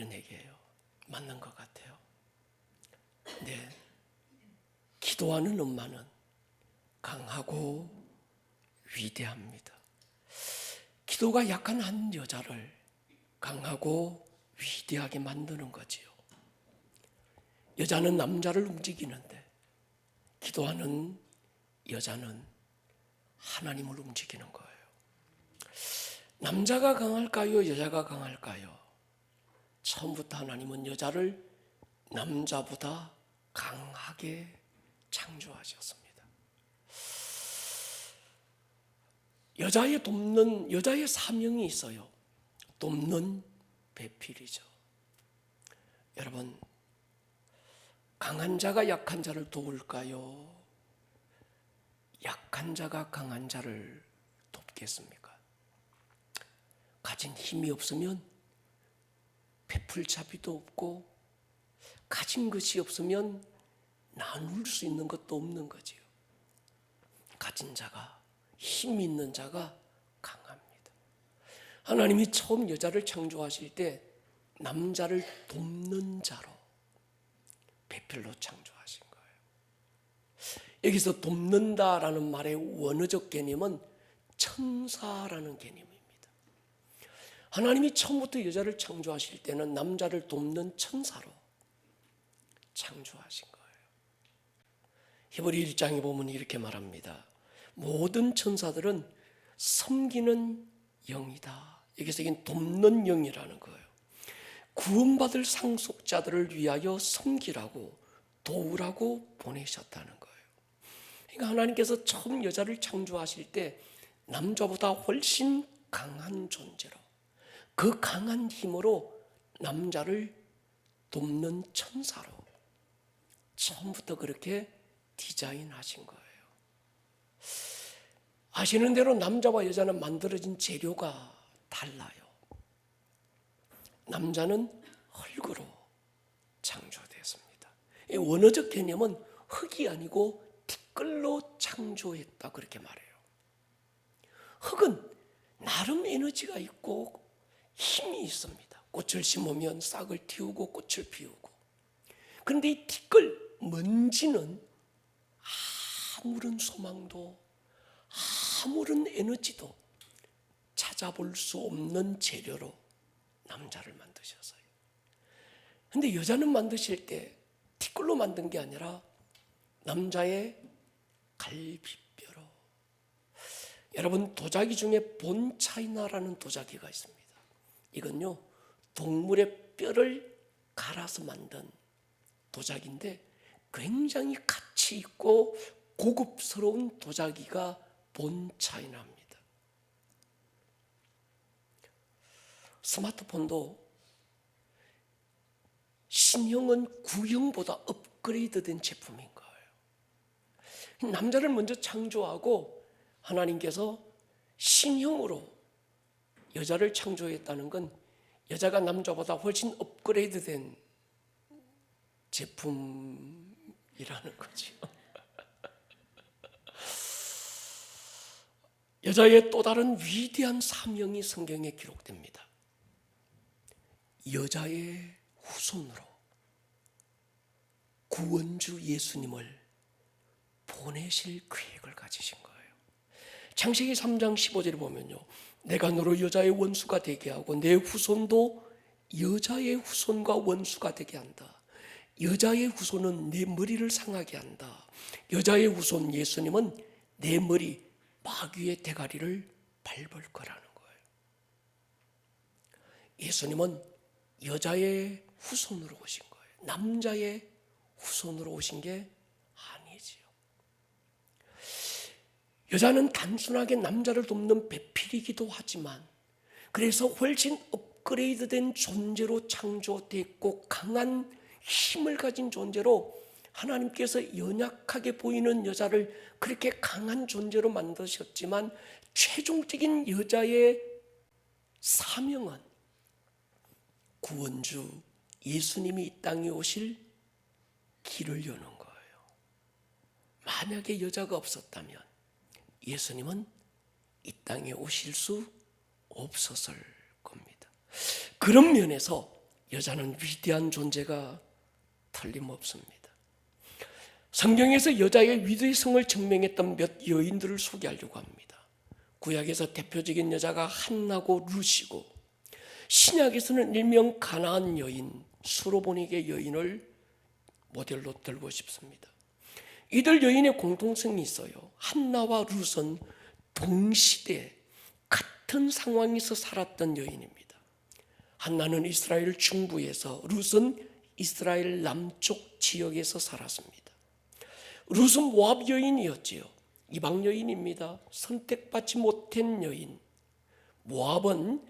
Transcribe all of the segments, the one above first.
그런 얘기예요. 맞는 것 같아요. 네, 기도하는 엄마는 강하고 위대합니다. 기도가 약한 한 여자를 강하고 위대하게 만드는 거지요. 여자는 남자를 움직이는데 기도하는 여자는 하나님을 움직이는 거예요. 남자가 강할까요? 여자가 강할까요? 처음부터 하나님은 여자를 남자보다 강하게 창조하셨습니다. 여자의 사명이 있어요. 돕는 배필이죠. 여러분, 강한 자가 약한 자를 도울까요? 약한 자가 강한 자를 돕겠습니까? 가진 힘이 없으면 베풀 자비도 없고, 가진 것이 없으면 나눌 수 있는 것도 없는 거지요. 가진 자가, 힘 있는 자가 강합니다. 하나님이 처음 여자를 창조하실 때 남자를 돕는 자로 배필로 창조하신 거예요. 여기서 돕는다라는 말의 원어적 개념은 천사라는 개념입니다. 하나님이 처음부터 여자를 창조하실 때는 남자를 돕는 천사로 창조하신 거예요. 히브리 1장에 보면 이렇게 말합니다. 모든 천사들은 섬기는 영이다. 여기서 이게 돕는 영이라는 거예요. 구원받을 상속자들을 위하여 섬기라고 도우라고 보내셨다는 거예요. 그러니까 하나님께서 처음 여자를 창조하실 때 남자보다 훨씬 강한 존재로, 그 강한 힘으로 남자를 돕는 천사로 처음부터 그렇게 디자인하신 거예요. 아시는 대로 남자와 여자는 만들어진 재료가 달라요. 남자는 흙으로 창조되었습니다. 이 원어적 개념은 흙이 아니고 티끌로 창조했다 그렇게 말해요. 흙은 나름 에너지가 있고 힘이 있습니다. 꽃을 심으면 싹을 틔우고 꽃을 피우고. 그런데 이 티끌, 먼지는 아무런 소망도 아무런 에너지도 찾아볼 수 없는 재료로 남자를 만드셨어요. 그런데 여자는 만드실 때 티끌로 만든 게 아니라 남자의 갈비뼈로. 여러분, 도자기 중에 본차이나라는 도자기가 있습니다. 이건요, 동물의 뼈를 갈아서 만든 도자기인데 굉장히 가치 있고 고급스러운 도자기가 본차이나입니다. 스마트폰도 신형은 구형보다 업그레이드된 제품인 거예요. 남자를 먼저 창조하고 하나님께서 신형으로 여자를 창조했다는 건 여자가 남자보다 훨씬 업그레이드된 제품이라는 거죠. 여자의 또 다른 위대한 사명이 성경에 기록됩니다. 여자의 후손으로 구원주 예수님을 보내실 계획을 가지신 거예요. 창세기 3장 15절에 보면요, 내가 너로 여자의 원수가 되게 하고 내 후손도 여자의 후손과 원수가 되게 한다. 여자의 후손은 내 머리를 상하게 한다. 여자의 후손 예수님은 내 머리 마귀의 대가리를 밟을 거라는 거예요. 예수님은 여자의 후손으로 오신 거예요. 남자의 후손으로 오신 게 아니지요. 여자는 단순하게 남자를 돕는 배필이기도 하지만 그래서 훨씬 업그레이드된 존재로 창조됐고 강한 힘을 가진 존재로 하나님께서 연약하게 보이는 여자를 그렇게 강한 존재로 만드셨지만 최종적인 여자의 사명은 구원주 예수님이 이 땅에 오실 길을 여는 거예요. 만약에 여자가 없었다면 예수님은 이 땅에 오실 수 없었을 겁니다. 그런 면에서 여자는 위대한 존재가 틀림없습니다. 성경에서 여자의 위대성을 증명했던 몇 여인들을 소개하려고 합니다. 구약에서 대표적인 여자가 한나고 룻이고, 신약에서는 일명 가나안 여인 수로보닉의 여인을 모델로 들고 싶습니다. 이들 여인의 공통성이 있어요. 한나와 룻은 동시대 같은 상황에서 살았던 여인입니다. 한나는 이스라엘 중부에서, 룻은 이스라엘 남쪽 지역에서 살았습니다. 룻은 모압 여인이었지요. 이방 여인입니다. 선택받지 못한 여인. 모압은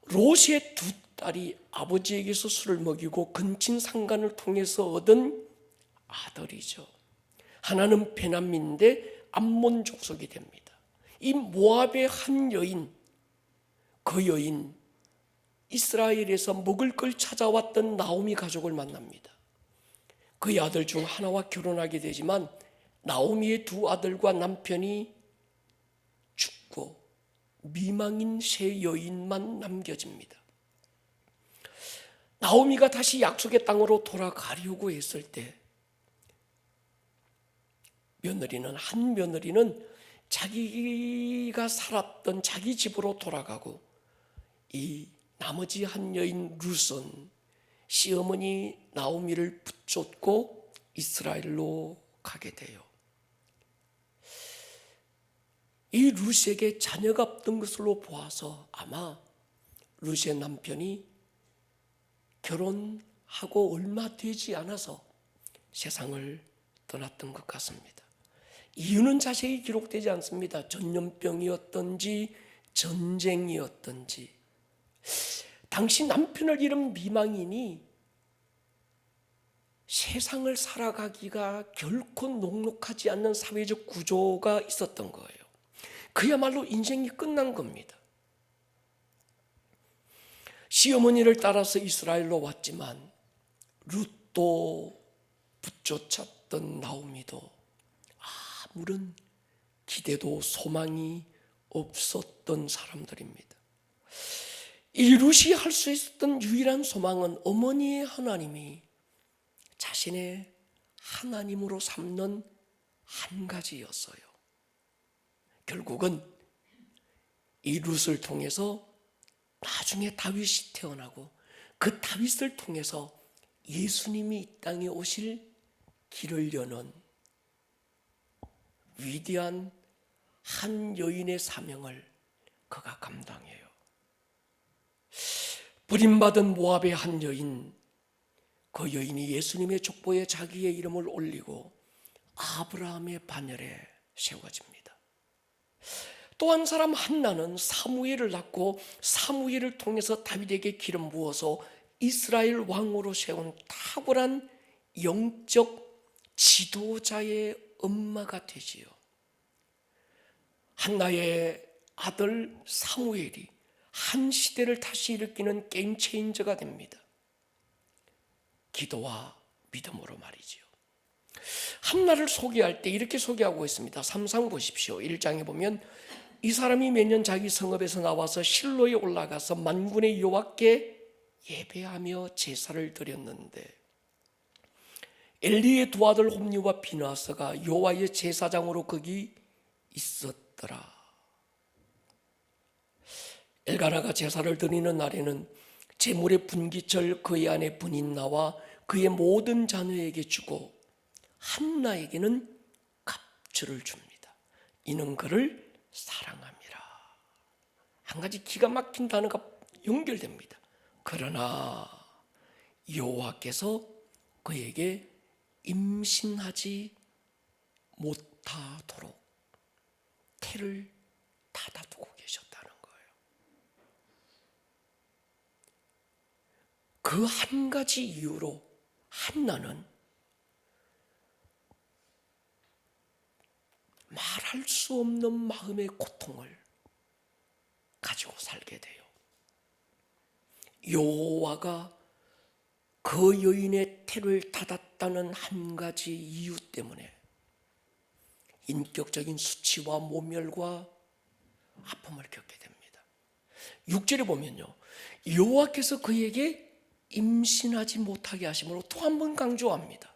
롯의 두 딸이 아버지에게서 술을 먹이고 근친 상간을 통해서 얻은 아들이죠. 하나는 베냐민인데 암몬 족속이 됩니다. 이 모압의 한 여인, 그 여인 이스라엘에서 먹을 걸 찾아왔던 나오미 가족을 만납니다. 그의 아들 중 하나와 결혼하게 되지만 나오미의 두 아들과 남편이 죽고 미망인 세 여인만 남겨집니다. 나오미가 다시 약속의 땅으로 돌아가려고 했을 때 한 며느리는 자기가 살았던 자기 집으로 돌아가고, 이 나머지 한 여인 룻은 시어머니 나오미를 붙잡고 이스라엘로 가게 돼요. 이 룻에게 자녀가 없던 것으로 보아서 아마 룻의 남편이 결혼하고 얼마 되지 않아서 세상을 떠났던 것 같습니다. 이유는 자세히 기록되지 않습니다. 전염병이었던지 전쟁이었던지. 당시 남편을 잃은 미망인이 세상을 살아가기가 결코 녹록하지 않는 사회적 구조가 있었던 거예요. 그야말로 인생이 끝난 겁니다. 시어머니를 따라서 이스라엘로 왔지만 룻도 붙쫓았던 나오미도 아무런 기대도 소망이 없었던 사람들입니다. 이 룻이 할 수 있었던 유일한 소망은 어머니의 하나님이 자신의 하나님으로 삼는 한 가지였어요. 결국은 이 룻을 통해서 나중에 다윗이 태어나고, 그 다윗을 통해서 예수님이 이 땅에 오실 길을 여는 위대한 한 여인의 사명을 그가 감당해요. 버림받은 모압의 한 여인, 그 여인이 예수님의 족보에 자기의 이름을 올리고 아브라함의 반열에 세워집니다. 또 한 사람 한나는 사무엘을 낳고 사무엘을 통해서 다윗에게 기름 부어서 이스라엘 왕으로 세운 탁월한 영적 지도자의 엄마가 되지요. 한나의 아들 사무엘이 한 시대를 다시 일으키는 게임 체인저가 됩니다. 기도와 믿음으로 말이지요. 한나를 소개할 때 이렇게 소개하고 있습니다. 3상 보십시오. 1장에 보면 이 사람이 매년 자기 성읍에서 나와서 실로에 올라가서 만군의 여호와께 예배하며 제사를 드렸는데 엘리의 두 아들 홈리와 비나스가 여호와의 제사장으로 거기 있었더라. 엘가나가 제사를 드리는 날에는 제물의 분기철 그의 아내 분인나와 그의 모든 자녀에게 주고 한나에게는 갑주를 줍니다. 이는 그를 사랑함이라. 한 가지 기가 막힌 단어가 연결됩니다. 그러나 여호와께서 그에게 임신하지 못하도록 태를 닫아두고 계셨다는 거예요. 그 한 가지 이유로 한나는 말할 수 없는 마음의 고통을 가지고 살게 돼요. 여호와가 그 여인의 태를 닫았다는 한 가지 이유 때문에 인격적인 수치와 모멸과 아픔을 겪게 됩니다. 6절에 보면요, 여호와께서 그에게 임신하지 못하게 하심으로 또 한 번 강조합니다.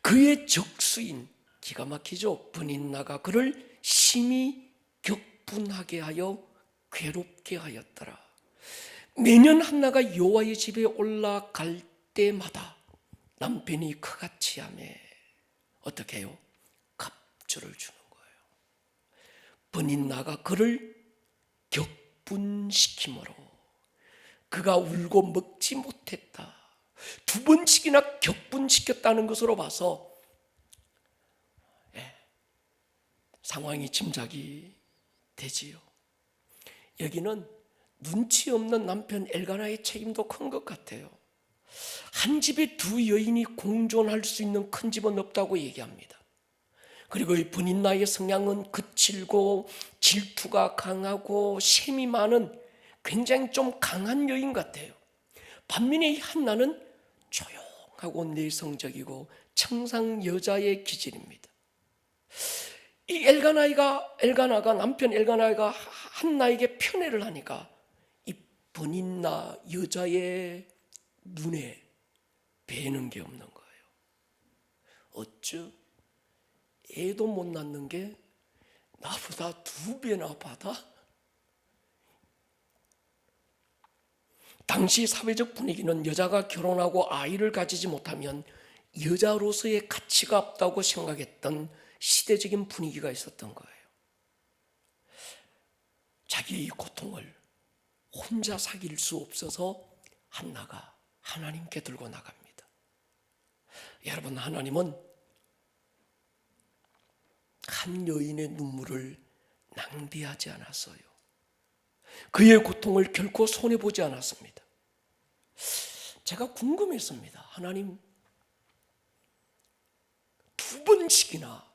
그의 적수인, 기가 막히죠, 분인나가 그를 심히 격분하게 하여 괴롭게 하였더라. 매년 한나가 여호와의 집에 올라갈 때마다 남편이 그같이 하매 어떻게 해요? 갑주를 주는 거예요. 분인나가 그를 격분시키므로 그가 울고 먹지 못했다. 두 번씩이나 격분시켰다는 것으로 봐서 상황이 짐작이 되지요. 여기는 눈치 없는 남편 엘가나의 책임도 큰 것 같아요. 한 집에 두 여인이 공존할 수 있는 큰 집은 없다고 얘기합니다. 그리고 이 분인나의 성향은 거칠고 질투가 강하고 셈이 많은 굉장히 좀 강한 여인 같아요. 반면에 이 한나는 조용하고 내성적이고 청상 여자의 기질입니다. 이 엘가나가 남편 엘가나가 한나에게 편애를 하니까 이 분인나 여자의 눈에 뵈는 게 없는 거예요. 어쭈? 애도 못 낳는 게 나보다 2배나 받아? 당시 사회적 분위기는 여자가 결혼하고 아이를 가지지 못하면 여자로서의 가치가 없다고 생각했던 시대적인 분위기가 있었던 거예요. 자기의 고통을 혼자 사귈 수 없어서 한나가 하나님께 들고 나갑니다. 여러분, 하나님은 한 여인의 눈물을 낭비하지 않았어요. 그의 고통을 결코 손해보지 않았습니다. 제가 궁금했습니다. 하나님, 2번씩이나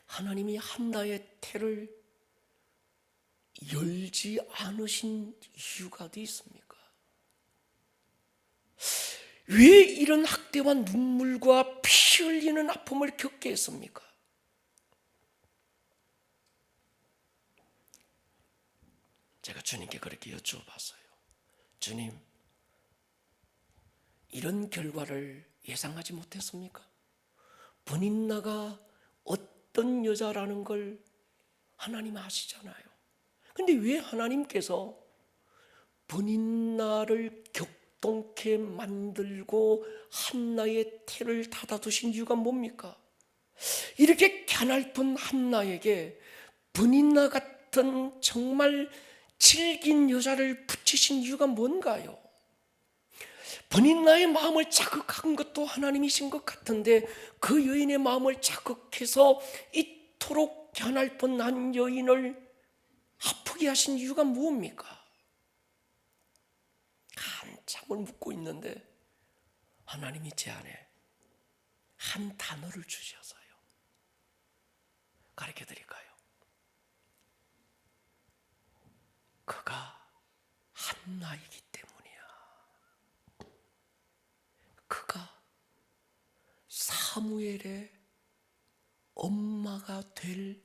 하나님이 한나의 태를 열지 않으신 이유가 어디 있습니까? 왜 이런 학대와 눈물과 피 흘리는 아픔을 겪게 했습니까? 제가 주님께 그렇게 여쭈어봤어요. 주님, 이런 결과를 예상하지 못했습니까? 분인나가 어떤 여자라는 걸 하나님 아시잖아요. 근데 왜 하나님께서 분인나를 격동케 만들고 한나의 태를 닫아두신 이유가 뭡니까? 이렇게 갸냘픈 한나에게 분인나 같은 정말 질긴 여자를 붙이신 이유가 뭔가요? 분인나의 마음을 자극한 것도 하나님이신 것 같은데 그 여인의 마음을 자극해서 이토록 갸냘픈 한 여인을 아프게 하신 이유가 뭡니까? 한참을 묻고 있는데 하나님이 제 안에 한 단어를 주셔서요. 가르쳐 드릴까요? 그가 한나이기 때문이야. 그가 사무엘의 엄마가 될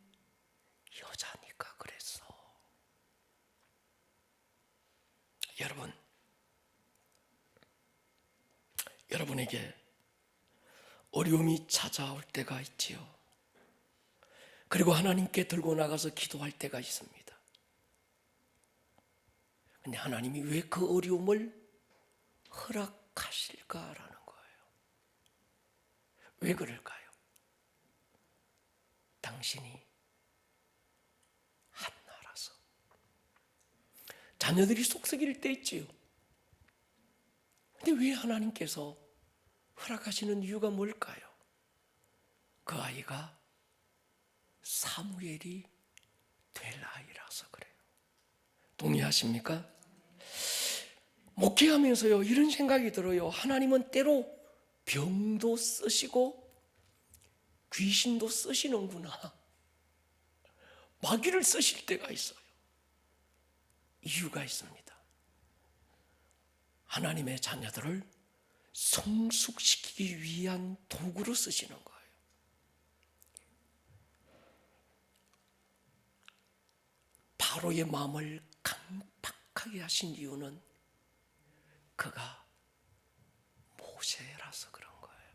여자니까 그랬어. 여러분에게 어려움이 찾아올 때가 있지요. 그리고 하나님께 들고 나가서 기도할 때가 있습니다. 근데 하나님이 왜 그 어려움을 허락하실까라는 거예요. 왜 그럴까요? 당신이 한나라서. 자녀들이 속썩일 때 있지요. 근데 왜 하나님께서 허락하시는 이유가 뭘까요? 그 아이가 사무엘이 될 아이라서 그래요. 동의하십니까? 목회하면서요, 이런 생각이 들어요. 하나님은 때로 병도 쓰시고 귀신도 쓰시는구나. 마귀를 쓰실 때가 있어요. 이유가 있습니다. 하나님의 자녀들을 성숙시키기 위한 도구로 쓰시는 거예요. 바로의 마음을 강팍하게 하신 이유는 그가 모세라서 그런 거예요.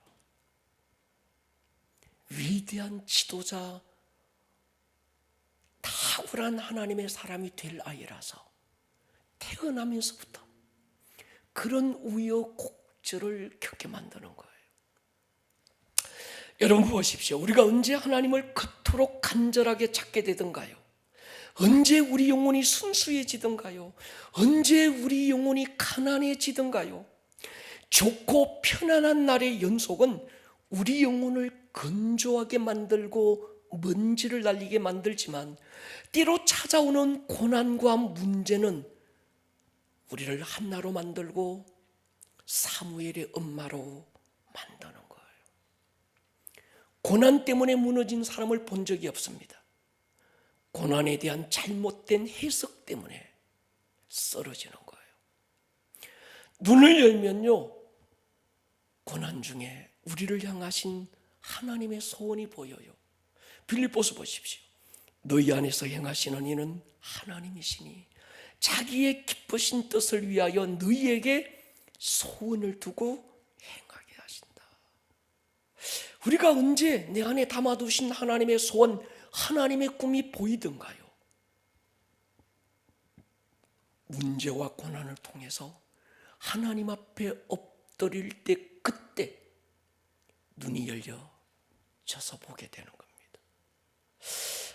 위대한 지도자, 탁월한 하나님의 사람이 될 아이라서 태어나면서부터 그런 우여곡절을 겪게 만드는 거예요. 여러분 보십시오. 우리가 언제 하나님을 그토록 간절하게 찾게 되던가요? 언제 우리 영혼이 순수해지던가요? 언제 우리 영혼이 가난해지던가요? 좋고 편안한 날의 연속은 우리 영혼을 건조하게 만들고 먼지를 날리게 만들지만, 때로 찾아오는 고난과 문제는 우리를 한나로 만들고 사무엘의 엄마로 만드는 거예요. 고난 때문에 무너진 사람을 본 적이 없습니다. 고난에 대한 잘못된 해석 때문에 쓰러지는 거예요. 눈을 열면요, 고난 중에 우리를 향하신 하나님의 소원이 보여요. 빌립보서 보십시오. 너희 안에서 행하시는 이는 하나님이시니 자기의 기쁘신 뜻을 위하여 너희에게 소원을 두고 행하게 하신다. 우리가 언제 내 안에 담아두신 하나님의 소원, 하나님의 꿈이 보이던가요? 문제와 고난을 통해서 하나님 앞에 엎드릴 때, 그때 눈이 열려져서 보게 되는 겁니다.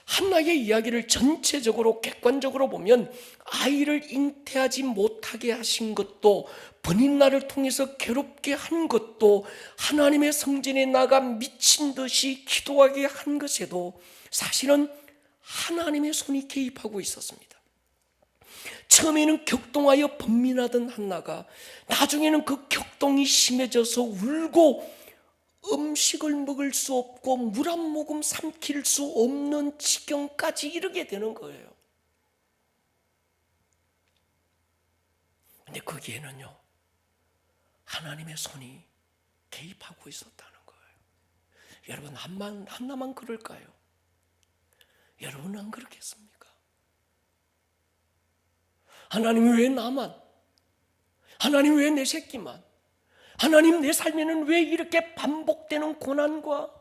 한나의 이야기를 전체적으로 객관적으로 보면 아이를 잉태하지 못하게 하신 것도, 번인날을 통해서 괴롭게 한 것도, 하나님의 성전에 나가 미친 듯이 기도하게 한 것에도 사실은 하나님의 손이 개입하고 있었습니다. 처음에는 격동하여 번민하던 한나가 나중에는 그 격동이 심해져서 울고 음식을 먹을 수 없고 물 한 모금 삼킬 수 없는 지경까지 이르게 되는 거예요. 근데 거기에는요, 하나님의 손이 개입하고 있었다는 거예요. 여러분, 한나만 그럴까요? 여러분은 안 그렇겠습니까? 하나님 왜 나만? 하나님 왜 내 새끼만? 하나님 내 삶에는 왜 이렇게 반복되는 고난과,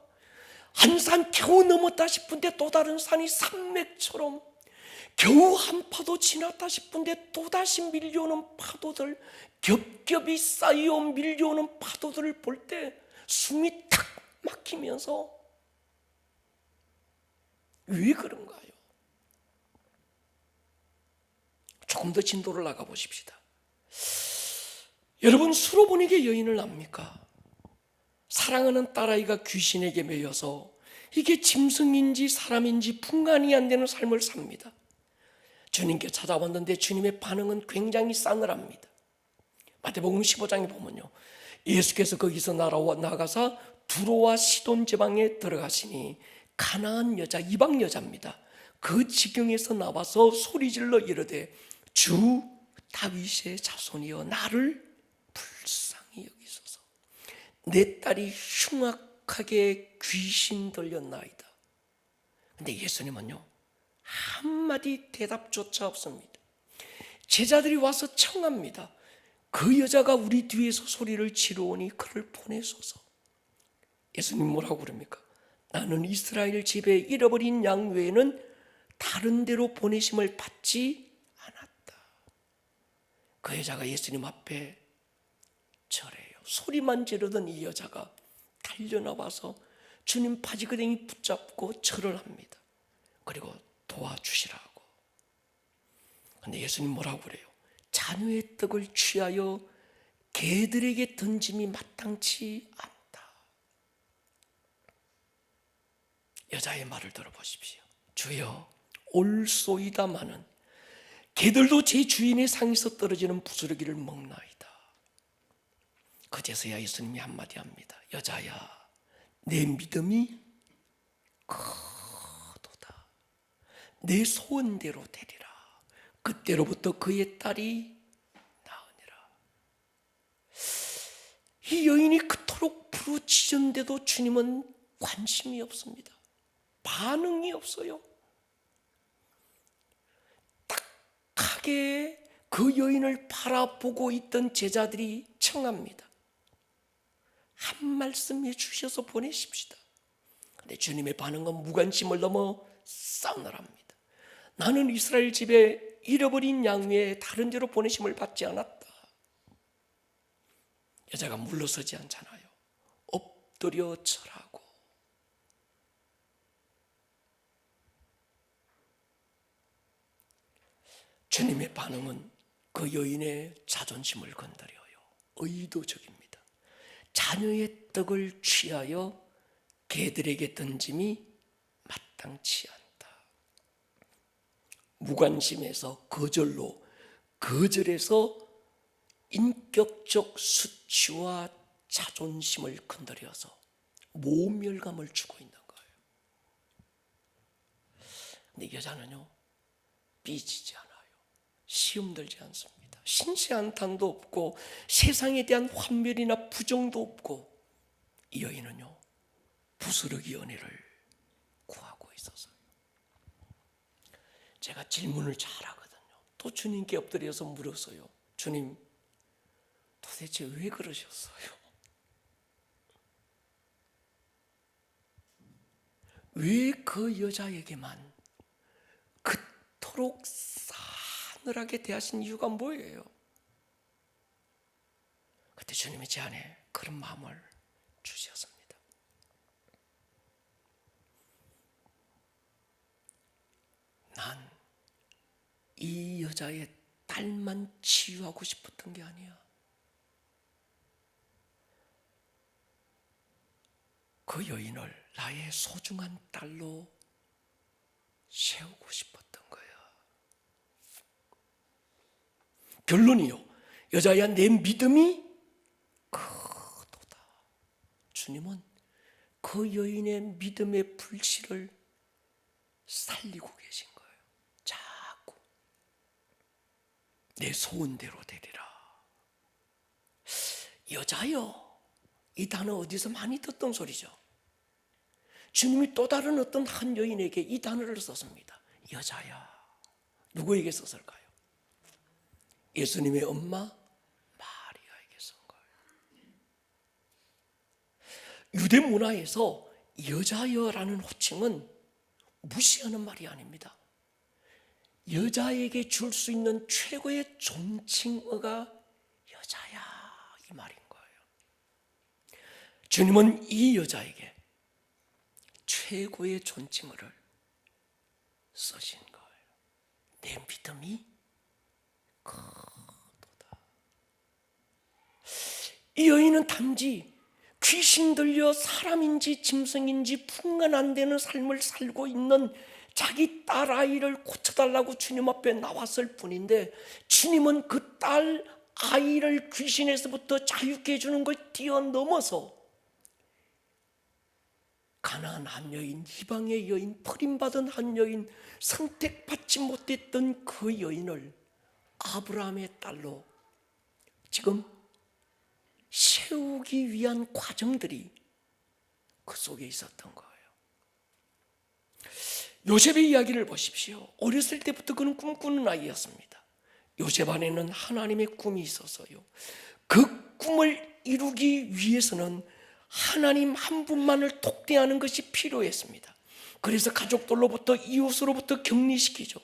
한 산 겨우 넘었다 싶은데 또 다른 산이 산맥처럼, 겨우 한 파도 지났다 싶은데 또다시 밀려오는 파도들, 겹겹이 쌓여 밀려오는 파도들을 볼 때 숨이 탁 막히면서 왜 그런가요? 조금 더 진도를 나가 보십시다. 여러분, 수로보니게 여인을 압니까? 사랑하는 딸아이가 귀신에게 매여서 이게 짐승인지 사람인지 분간이 안 되는 삶을 삽니다. 주님께 찾아왔는데 주님의 반응은 굉장히 싸늘합니다. 마태복음 15장에 보면요, 예수께서 거기서 나가사 두로와 시돈 지방에 들어가시니 가나안 여자, 이방 여자입니다. 그 지경에서 나와서 소리질러 이르되 주 다윗의 자손이여 나를 불쌍히 여기소서. 내 딸이 흉악하게 귀신 들렸나이다. 근데 예수님은요, 한마디 대답조차 없습니다. 제자들이 와서 청합니다. 그 여자가 우리 뒤에서 소리를 지르오니 그를 보내소서. 예수님 뭐라고 그럽니까? 나는 이스라엘 집에 잃어버린 양 외에는 다른 데로 보내심을 받지 않았다. 그 여자가 예수님 앞에 절해요. 소리만 지르던 이 여자가 달려나와서 주님 바지그댕이 붙잡고 절을 합니다. 그리고 도와주시라고. 근데 예수님 뭐라고 그래요? 자녀의 떡을 취하여 개들에게 던짐이 마땅치 않다. 여자의 말을 들어보십시오. 주여, 올소이다마는 개들도 제 주인의 상에서 떨어지는 부스러기를 먹나이다. 그제서야 예수님이 한마디 합니다. 여자야, 내 믿음이 크도다. 내 소원대로 되리라. 그때로부터 그의 딸이 나으니라. 이 여인이 그토록 부르짖은데도 주님은 관심이 없습니다. 반응이 없어요. 딱하게 그 여인을 바라보고 있던 제자들이 청합니다. 한 말씀 해주셔서 보내십시다. 근데 주님의 반응은 무관심을 넘어 싸우느랍니다. 나는 이스라엘 집에 잃어버린 양 외에 다른 데로 보내심을 받지 않았다. 여자가 물러서지 않잖아요. 엎드려 절하고. 주님의 반응은 그 여인의 자존심을 건드려요. 의도적입니다. 자녀의 떡을 취하여 개들에게 던짐이 마땅치 않다. 무관심에서 거절에서 인격적 수치와 자존심을 건드려서 모멸감을 주고 있는 거예요. 근데 여자는요, 삐지지 않아요. 시험 들지 않습니다. 신세한탄도 없고 세상에 대한 환멸이나 부정도 없고, 이 여인은요, 부스러기 은혜를 구하고 있었어요. 제가 질문을 잘하거든요. 또 주님께 엎드려서 물었어요. 주님, 도대체 왜 그러셨어요? 왜 그 여자에게만 그토록 싸늘하게 대하신 이유가 뭐예요? 그때 주님이 제 안에 그런 마음을 주셨습니다. 난 이 여자의 딸만 치유하고 싶었던 게 아니야. 그 여인을 나의 소중한 딸로 세우고 싶었던 거야. 결론이요, 여자야, 내 믿음이 크도다. 주님은 그 여인의 믿음의 불씨를 살리고 계신 거예요. 자꾸 내 소원대로 되리라. 여자여, 이 단어 어디서 많이 듣던 소리죠. 주님이 또 다른 어떤 한 여인에게 이 단어를 썼습니다. 여자야. 누구에게 썼을까요? 예수님의 엄마 마리아에게 쓴 거예요. 유대 문화에서 여자여라는 호칭은 무시하는 말이 아닙니다. 여자에게 줄 수 있는 최고의 존칭어가 여자야, 이 말인 거예요. 주님은 이 여자에게 최고의 존칭어를 쓰신 거예요. 내 믿음이 크도다. 이 여인은 단지 귀신 들려 사람인지 짐승인지 분간 안 되는 삶을 살고 있는 자기 딸 아이를 고쳐달라고 주님 앞에 나왔을 뿐인데, 주님은 그 딸 아이를 귀신에서부터 자유케 해주는 걸 뛰어넘어서 가난한 한 여인, 이방의 여인, 버림받은 한 여인, 선택받지 못했던 그 여인을 아브라함의 딸로 지금 세우기 위한 과정들이 그 속에 있었던 거예요. 요셉의 이야기를 보십시오. 어렸을 때부터 그는 꿈꾸는 아이였습니다. 요셉 안에는 하나님의 꿈이 있었어요. 그 꿈을 이루기 위해서는 하나님 한 분만을 독대하는 것이 필요했습니다. 그래서 가족들로부터, 이웃으로부터 격리시키죠.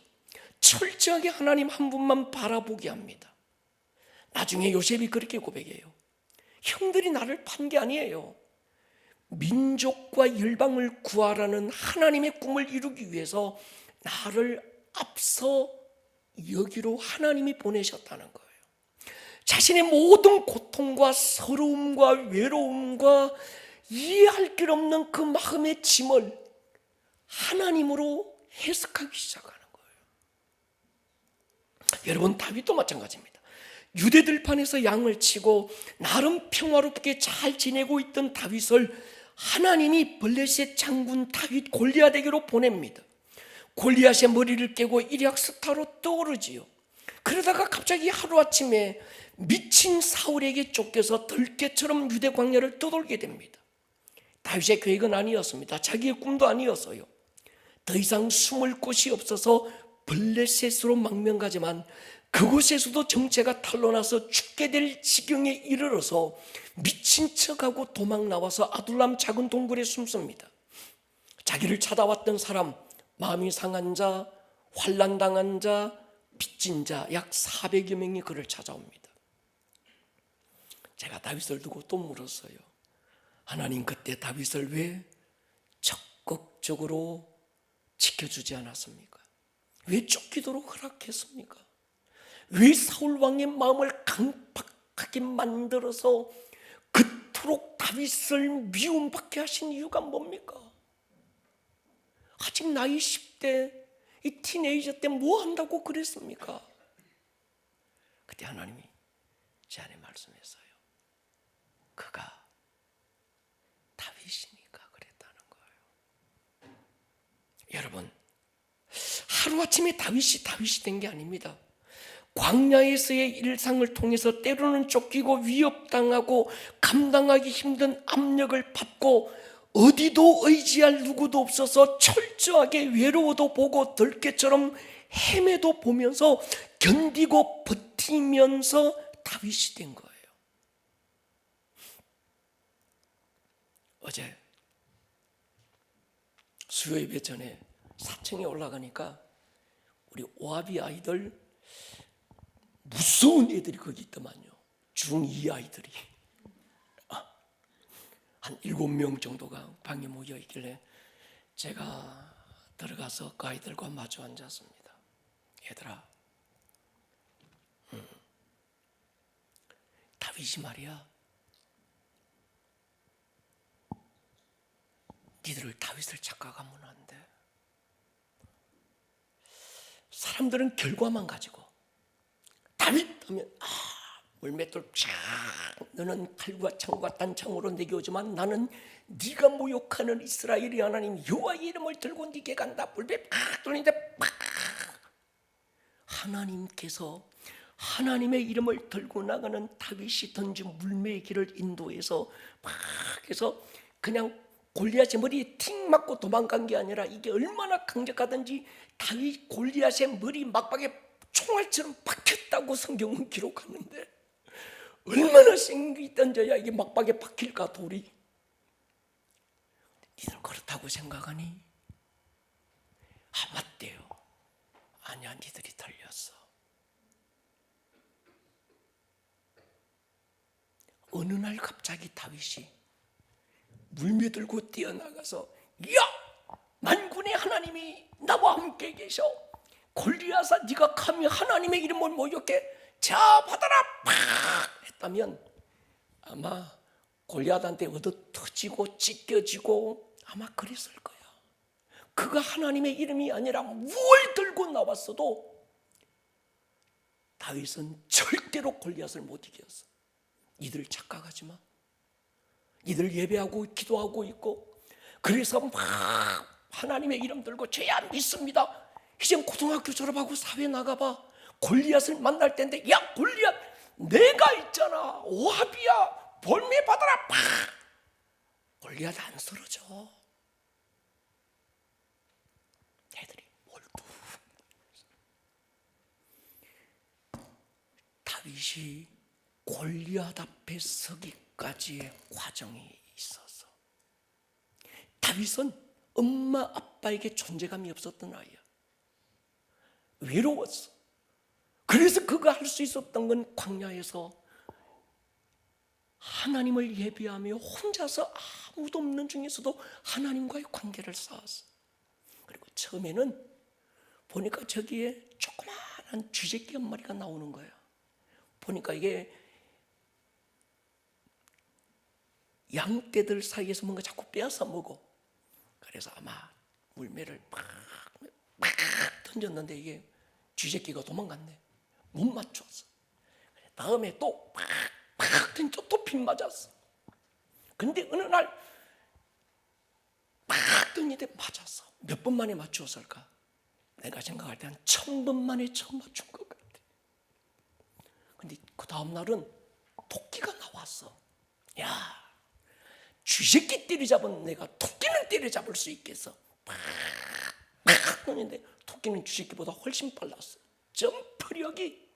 철저하게 하나님 한 분만 바라보게 합니다. 나중에 요셉이 그렇게 고백해요. 형들이 나를 판 게 아니에요. 민족과 열방을 구하라는 하나님의 꿈을 이루기 위해서 나를 앞서 여기로 하나님이 보내셨다는 거예요. 자신의 모든 고통과 서러움과 외로움과 이해할 길 없는 그 마음의 짐을 하나님으로 해석하기 시작하는 거예요. 여러분, 다윗도 마찬가지입니다. 유대 들판에서 양을 치고 나름 평화롭게 잘 지내고 있던 다윗을 하나님이 블레셋 장군 다윗 골리앗에게로 보냅니다. 골리앗의 머리를 깨고 일약스타로 떠오르지요. 그러다가 갑자기 하루아침에 미친 사울에게 쫓겨서 들깨처럼 유대 광야를 떠돌게 됩니다. 다윗의 계획은 아니었습니다. 자기의 꿈도 아니었어요. 더 이상 숨을 곳이 없어서 블레셋으로 망명가지만 그곳에서도 정체가 탄로나서 죽게 될 지경에 이르러서 미친 척하고 도망 나와서 아둘람 작은 동굴에 숨습니다. 자기를 찾아왔던 사람, 마음이 상한 자, 환난당한 자, 빚진 자 약 400여 명이 그를 찾아옵니다. 제가 다윗을 두고 또 물었어요. 하나님, 그때 다윗을 왜 적극적으로 지켜주지 않았습니까? 왜 쫓기도록 허락했습니까? 왜 사울 왕의 마음을 강팍하게 만들어서 그토록 다윗을 미움받게 하신 이유가 뭡니까? 아직 나이 10대 이 티네이저 때 뭐 한다고 그랬습니까? 그때 하나님이 제 안에 말씀했어요. 그가 다윗이니까 그랬다는 거예요. 여러분, 하루아침에 다윗이 된 게 아닙니다. 광야에서의 일상을 통해서 때로는 쫓기고 위협당하고 감당하기 힘든 압력을 받고 어디도 의지할 누구도 없어서 철저하게 외로워도 보고 들깨처럼 헤매도 보면서 견디고 버티면서 다윗이 된 거예요. 어제 수요 예배 전에 4층에 올라가니까 우리 오아비 아이들 무서운 애들이 거기 있더만요. 중2 아이들이 한 7명 정도가 방에 모여 있길래 제가 들어가서 그 아이들과 마주 앉았습니다. 얘들아, 다윗이 말이야, 니들을 다윗을 착각하면 안 돼. 사람들은 결과만 가지고 다윗 하면 물맷돌 쫙, 너는 칼과 창과 단창으로 내게 오지만 나는 네가 모욕하는 이스라엘의 하나님 여호와의 이름을 들고 네게 간다. 물맷 팍 돌리는데 팍, 하나님께서 하나님의 이름을 들고 나가는 다윗이 던진 물매의 길을 인도해서 막 해서 그냥 골리앗의 머리에 틱 맞고 도망간 게 아니라 이게 얼마나 강력하든지 다윗 골리앗의 머리 막박에 총알처럼 박혔다고 성경은 기록하는데 얼마나 생기 던져야 이게 막박에 박힐까 돌이. 니들 그렇다고 생각하니? 맞대요. 아니야, 니들이 틀렸어. 어느 날 갑자기 다윗이 물매 들고 뛰어나가서 야! 만군의 하나님이 나와 함께 계셔. 골리앗아, 네가 감히 하나님의 이름을 모욕해? 자, 받아라! 팍! 했다면 아마 골리앗한테 얻어 터지고 찢겨지고 아마 그랬을 거야. 그가 하나님의 이름이 아니라 뭘 들고 나왔어도 다윗은 절대로 골리앗을 못 이겼어. 이들 착각하지 마. 이들 예배하고 기도하고 있고 그래서 막 하나님의 이름 들고 죄야 믿습니다. 이제 고등학교 졸업하고 사회 나가봐. 골리앗을 만날 텐데 야 골리앗 내가 있잖아. 오합이야. 벌매 받아라. 팍! 골리앗 안 쓰러져. 애들이 몰두. 다윗이 골리앗 앞에 서기까지의 과정이 있어서 다윗은 엄마 아빠에게 존재감이 없었던 아이야. 외로웠어. 그래서 그가 할 수 있었던 건 광야에서 하나님을 예배하며 혼자서 아무도 없는 중에서도 하나님과의 관계를 쌓았어. 그리고 처음에는 보니까 저기에 조그마한 쥐새끼 한 마리가 나오는 거야. 보니까 이게 양떼들 사이에서 뭔가 자꾸 빼앗아 먹어. 그래서 아마 물매를 막 던졌는데 이게 쥐새끼가 도망갔네. 못 맞췄어. 다음에 또 팍 던져 또 핀 맞았어. 근데 어느 날 팍 던지는데 맞았어. 몇 번 만에 맞추었을까? 내가 생각할 때 한 1000번 만에 처음 맞춘 것 같아. 근데 그 다음 날은 토끼가 나왔어. 야, 쥐새끼 때려잡은 내가 토끼는 때려잡을 수 있겠어. 팍 던지는데 토끼는 쥐새끼보다 훨씬 빨랐어. 점프력이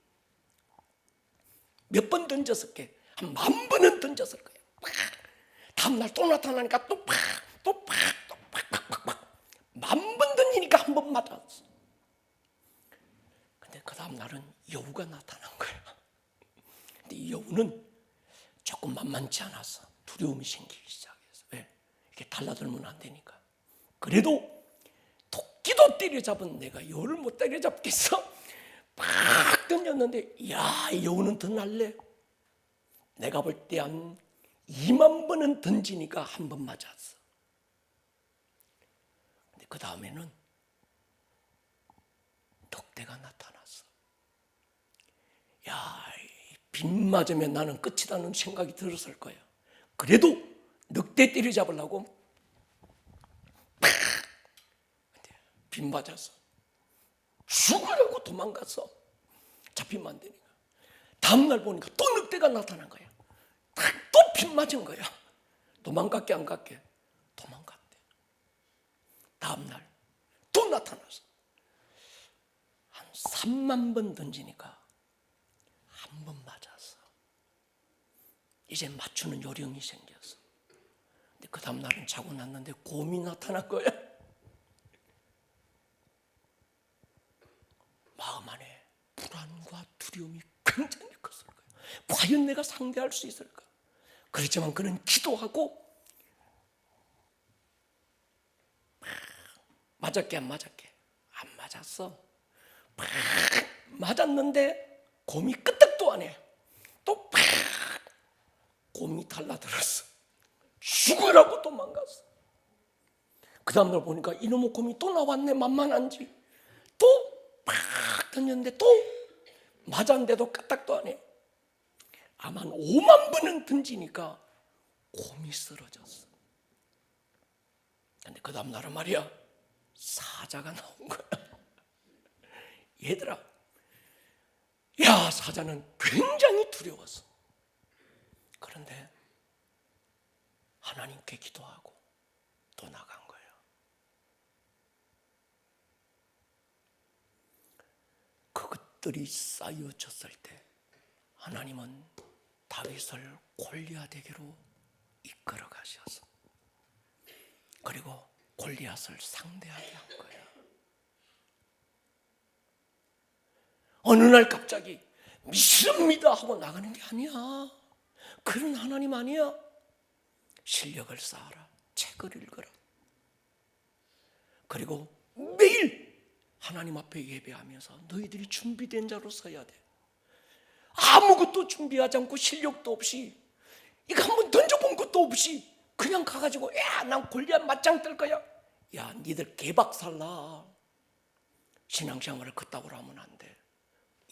몇 번 던졌을게? 한 10,000번은 던졌을 거예요. 다음날 또 나타나니까 또 팍 10,000번 던지니까 한 번 맞았어. 근데 그 다음날은 여우가 나타난 거야. 근데 이 여우는 조금 만만치 않았어. 두려움이 생기기 시작했어. 왜? 이게 달라들면 안 되니까. 그래도 토끼도 때려잡은 내가 여우를 못 때려잡겠어? 팍 던졌는데, 야, 이 여우는 더 날래. 내가 볼 때 한 20,000번은 던지니까 한 번 맞았어. 근데 그 다음에는 늑대가 나타났어. 야, 빗 맞으면 나는 끝이라는 생각이 들었을 거야. 그래도 늑대 때려잡으려고 빗 맞았어. 죽으려고 도망갔어. 잡히면 안 되니까. 다음날 보니까 또 늑대가 나타난 거야. 또 빗 맞은 거야. 도망갔게 안 갔게? 도망갔대. 다음날 또 나타났어. 한 30,000번 던지니까 한 번 맞았어. 이제 맞추는 요령이 생겼어. 근데 그 다음날은 자고 났는데 곰이 나타난 거야. 마음 안에 불안과 두려움이 굉장히 컸을 거야. 과연 내가 상대할 수 있을까? 그렇지만 그는 기도하고, 맞았게 안 맞았게? 안 맞았어. 맞았는데 곰이 끄떡도 안 해. 또 곰이 달라들었어. 죽으라고 도망갔어. 그 다음날 보니까 이놈의 곰이 또 나왔네. 만만한지. 또 던졌는데 또 맞았는데도 까딱도 안 해. 아마 50,000번은 던지니까 곰이 쓰러졌어. 근데 그 다음날은 말이야, 사자가 나온 거야. 얘들아, 야, 사자는 굉장히 두려웠어. 그런데 하나님께 기도하고 또 나간 거예요. 그것들이 쌓여졌을 때 하나님은 다윗을 골리앗에게로 이끌어 가셔서, 그리고 골리앗을 상대하게 한 거예요. 어느 날 갑자기 믿습니다 하고 나가는 게 아니야. 그런 하나님 아니야. 실력을 쌓아라. 책을 읽어라. 그리고 매일 하나님 앞에 예배하면서 너희들이 준비된 자로 서야 돼. 아무것도 준비하지 않고 실력도 없이, 이거 한번 던져본 것도 없이 그냥 가가지고, 야, 난 골리앗 맞짱 뜰 거야. 야, 니들 개박살나. 신앙생활을 그따구로 하면 안 돼.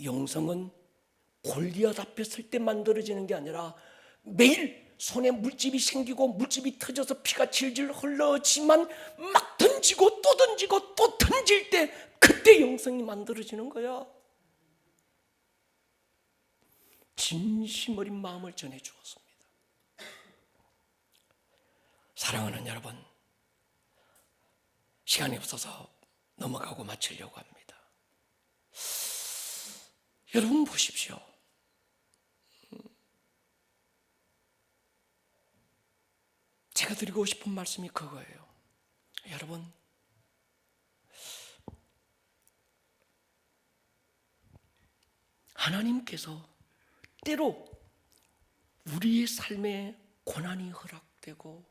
영성은 골리앗 앞에 설 때 만들어지는 게 아니라 매일 손에 물집이 생기고 물집이 터져서 피가 질질 흘러지만 막 던지고 또 던지고 또 던질 때, 그때 영성이 만들어지는 거야. 진심 어린 마음을 전해 주었습니다. 사랑하는 여러분, 시간이 없어서 넘어가고 마치려고 합니다. 여러분 보십시오. 제가 드리고 싶은 말씀이 그거예요. 여러분, 하나님께서 때로 우리의 삶에 고난이 허락되고,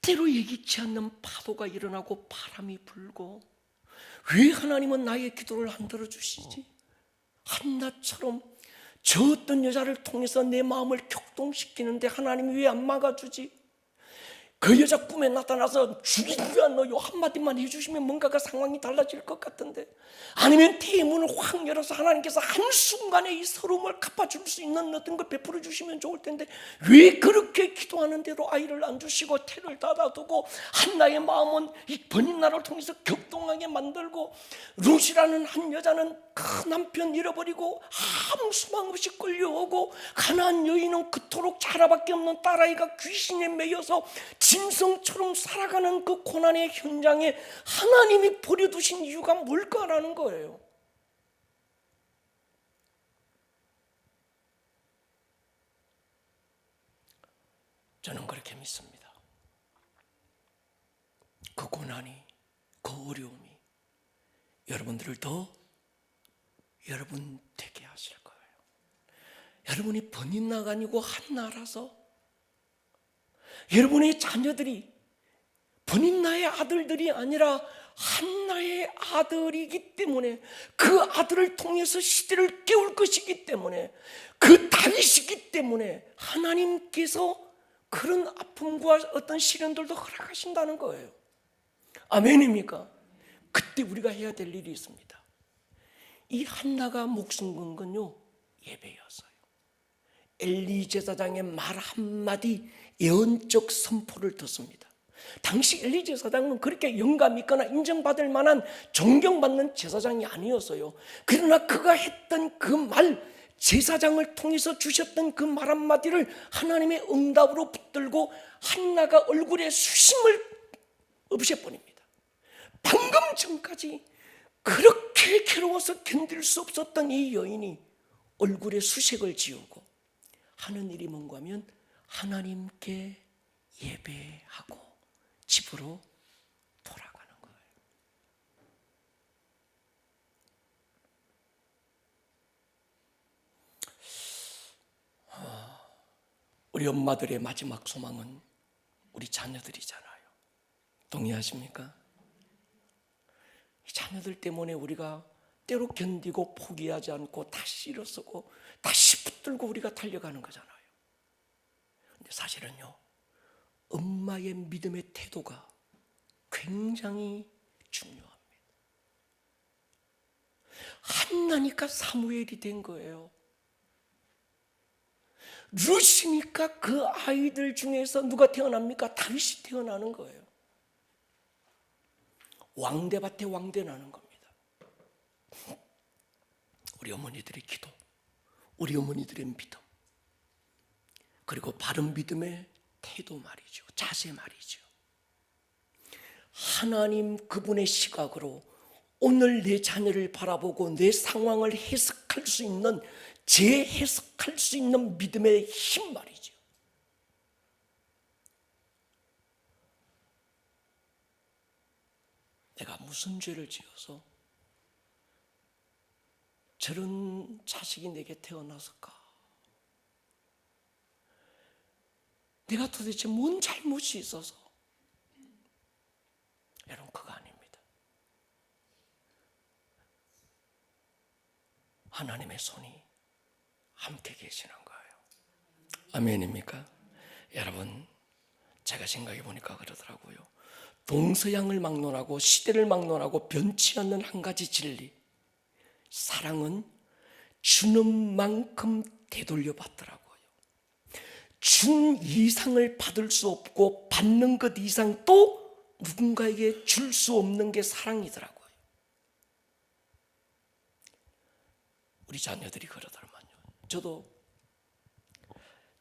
때로 예기치 않는 파도가 일어나고 바람이 불고, 왜 하나님은 나의 기도를 안 들어주시지? 한나처럼 저 어떤 여자를 통해서 내 마음을 격동시키는데 하나님이 왜 안 막아주지? 그 여자 꿈에 나타나서 죽이지 않아요 한마디만 해주시면 뭔가가 상황이 달라질 것 같은데, 아니면 대문을 확 열어서 하나님께서 한순간에 이 서러움을 갚아줄 수 있는 어떤 걸 베풀어 주시면 좋을 텐데, 왜 그렇게 기도하는 대로 아이를 안 주시고 태를 닫아두고 한나의 마음은 이 번인나를 통해서 격동하게 만들고, 룻이라는 한 여자는 그 남편 잃어버리고 아무 수망 없이 끌려오고, 가나안 여인은 그토록 자라밖에 없는 딸아이가 귀신에 매여서 짐승처럼 살아가는 그 고난의 현장에 하나님이 버려두신 이유가 뭘까라는 거예요. 저는 그렇게 믿습니다. 그 고난이, 그 어려움이 여러분들을 더 여러분 되게 하실 거예요. 여러분이 번인나가 아니고 한나라서 여러분의 자녀들이 번인나의 아들들이 아니라 한나의 아들이기 때문에 그 아들을 통해서 시대를 깨울 것이기 때문에 그 다윗이기 때문에 하나님께서 그런 아픔과 어떤 시련들도 허락하신다는 거예요. 아멘입니까? 그때 우리가 해야 될 일이 있습니다. 이 한나가 목숨 건 건요 예배였어요. 엘리 제사장의 말 한마디 예언적 선포를 듣습니다. 당시 엘리 제사장은 그렇게 영감 있거나 인정받을 만한 존경받는 제사장이 아니었어요. 그러나 그가 했던 그 말, 제사장을 통해서 주셨던 그 말 한마디를 하나님의 응답으로 붙들고 한나가 얼굴에 수심을 없애버립니다. 방금 전까지 그렇게 괴로워서 견딜 수 없었던 이 여인이 얼굴에 수색을 지우고 하는 일이 뭔가 하면 하나님께 예배하고 집으로 돌아가는 거예요. 우리 엄마들의 마지막 소망은 우리 자녀들이잖아요. 동의하십니까? 이 자녀들 때문에 우리가 때로 견디고 포기하지 않고 다시 일어서고 다시 붙들고 우리가 달려가는 거잖아요. 근데 사실은요, 엄마의 믿음의 태도가 굉장히 중요합니다. 한나니까 사무엘이 된 거예요. 룻이니까 그 아이들 중에서 누가 태어납니까? 다윗이 태어나는 거예요. 왕대밭에 왕대 나는 겁니다. 우리 어머니들의 기도, 우리 어머니들의 믿음, 그리고 바른 믿음의 태도 말이죠. 자세 말이죠. 하나님 그분의 시각으로 오늘 내 자녀를 바라보고 내 상황을 해석할 수 있는, 재해석할 수 있는 믿음의 힘 말이죠. 내가 무슨 죄를 지어서 저런 자식이 내게 태어났을까? 내가 도대체 뭔 잘못이 있어서? 여러분, 그거 아닙니다. 하나님의 손이 함께 계시는 거예요. 아멘입니까? 여러분, 제가 생각해 보니까 그러더라고요. 동서양을 막론하고 시대를 막론하고 변치 않는 한 가지 진리, 사랑은 주는 만큼 되돌려 받더라고요. 준 이상을 받을 수 없고 받는 것 이상 또 누군가에게 줄 수 없는 게 사랑이더라고요. 우리 자녀들이 그러더만요. 저도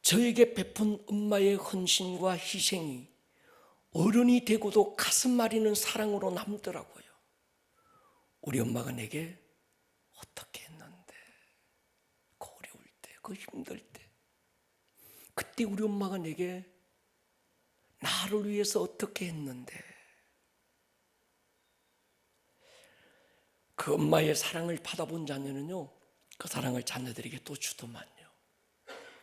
저에게 베푼 엄마의 헌신과 희생이 어른이 되고도 가슴 아리는 사랑으로 남더라고요. 우리 엄마가 내게 어떻게 했는데, 그 어려울 때, 그 힘들 때, 그때 우리 엄마가 내게 나를 위해서 어떻게 했는데, 그 엄마의 사랑을 받아본 자녀는요, 그 사랑을 자녀들에게 또 주더만요.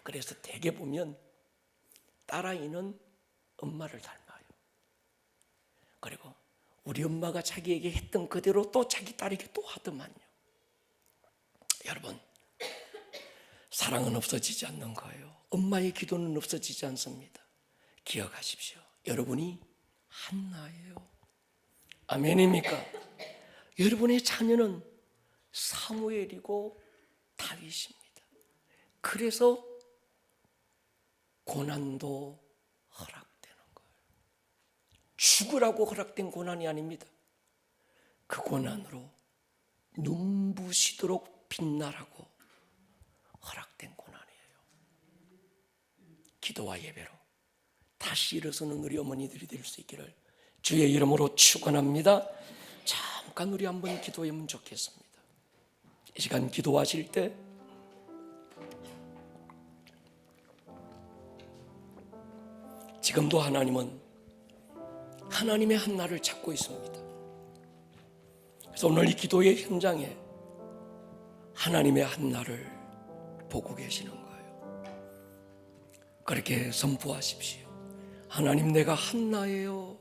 그래서 대개 보면 딸아이는 엄마를 닮아요. 그리고 우리 엄마가 자기에게 했던 그대로 또 자기 딸에게 또 하더만요. 여러분, 사랑은 없어지지 않는 거예요. 엄마의 기도는 없어지지 않습니다. 기억하십시오. 여러분이 한나예요. 아멘입니까? 여러분의 자녀는 사무엘이고 다윗입니다. 그래서 고난도 허락되는 거예요. 죽으라고 허락된 고난이 아닙니다. 그 고난으로 눈부시도록 빛나라고 허락된 고난이에요. 기도와 예배로 다시 일어서는 우리 어머니들이 될 수 있기를 주의 이름으로 축원합니다. 잠깐 우리 한번 기도하면 좋겠습니다. 이 시간 기도하실 때 지금도 하나님은 하나님의 한나를 찾고 있습니다. 그래서 오늘 이 기도의 현장에 하나님의 한나를 보고 계시는 거예요. 그렇게 선포하십시오. 하나님, 내가 한나예요.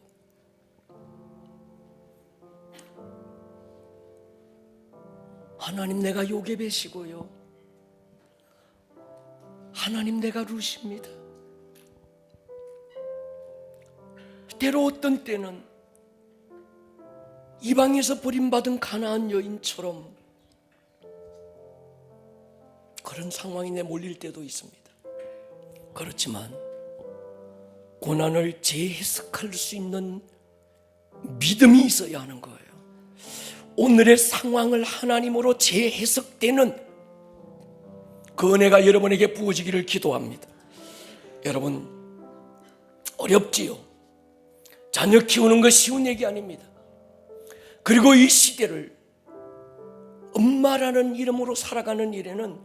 하나님, 내가 요게벳이고요. 하나님, 내가 룻입니다. 때로 어떤 때는 이방에서 버림받은 가나안 여인처럼 그런 상황이 내몰릴 때도 있습니다. 그렇지만 고난을 재해석할 수 있는 믿음이 있어야 하는 거예요. 오늘의 상황을 하나님으로 재해석되는 그 은혜가 여러분에게 부어지기를 기도합니다. 여러분, 어렵지요. 자녀 키우는 거 쉬운 얘기 아닙니다. 그리고 이 시대를 엄마라는 이름으로 살아가는 일에는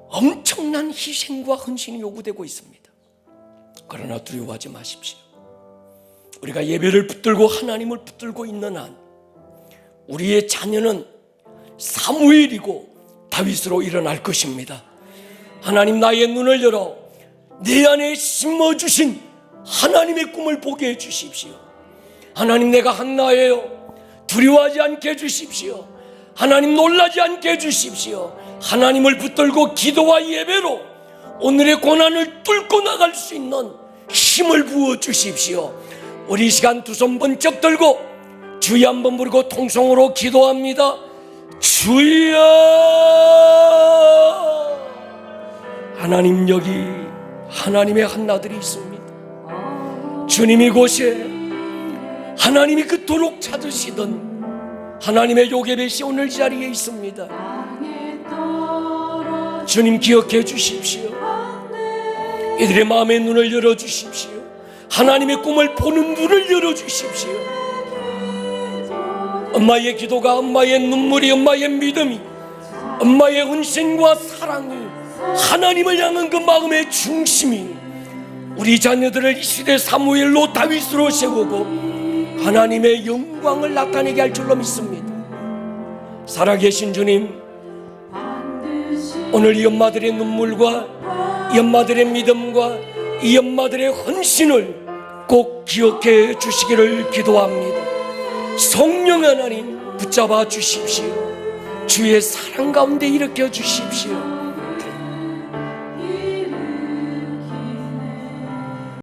엄청난 희생과 헌신이 요구되고 있습니다. 그러나 두려워하지 마십시오. 우리가 예배를 붙들고 하나님을 붙들고 있는 한 우리의 자녀는 사무엘이고 다윗으로 일어날 것입니다. 하나님, 나의 눈을 열어 내 안에 심어주신 하나님의 꿈을 보게 해주십시오. 하나님, 내가 한나예요. 두려워하지 않게 해주십시오. 하나님, 놀라지 않게 해주십시오. 하나님을 붙들고 기도와 예배로 오늘의 고난을 뚫고 나갈 수 있는 힘을 부어주십시오. 우리 시간 두 손 번쩍 들고 주여 한번 부르고 통성으로 기도합니다. 주여! 하나님, 여기 하나님의 한나들이 있습니다. 주님, 이곳에 하나님이 그토록 찾으시던 하나님의 요게벳이 오늘 자리에 있습니다. 주님, 기억해 주십시오. 이들의 마음의 눈을 열어주십시오. 하나님의 꿈을 보는 눈을 열어주십시오. 엄마의 기도가, 엄마의 눈물이, 엄마의 믿음이, 엄마의 헌신과 사랑이, 하나님을 향한 그 마음의 중심이 우리 자녀들을 이 시대 사무엘로 다윗으로 세우고 하나님의 영광을 나타내게 할 줄로 믿습니다. 살아계신 주님, 오늘 이 엄마들의 눈물과 이 엄마들의 믿음과 이 엄마들의 헌신을 꼭 기억해 주시기를 기도합니다. 성령 하나님, 붙잡아 주십시오. 주의 사랑 가운데 일으켜 주십시오.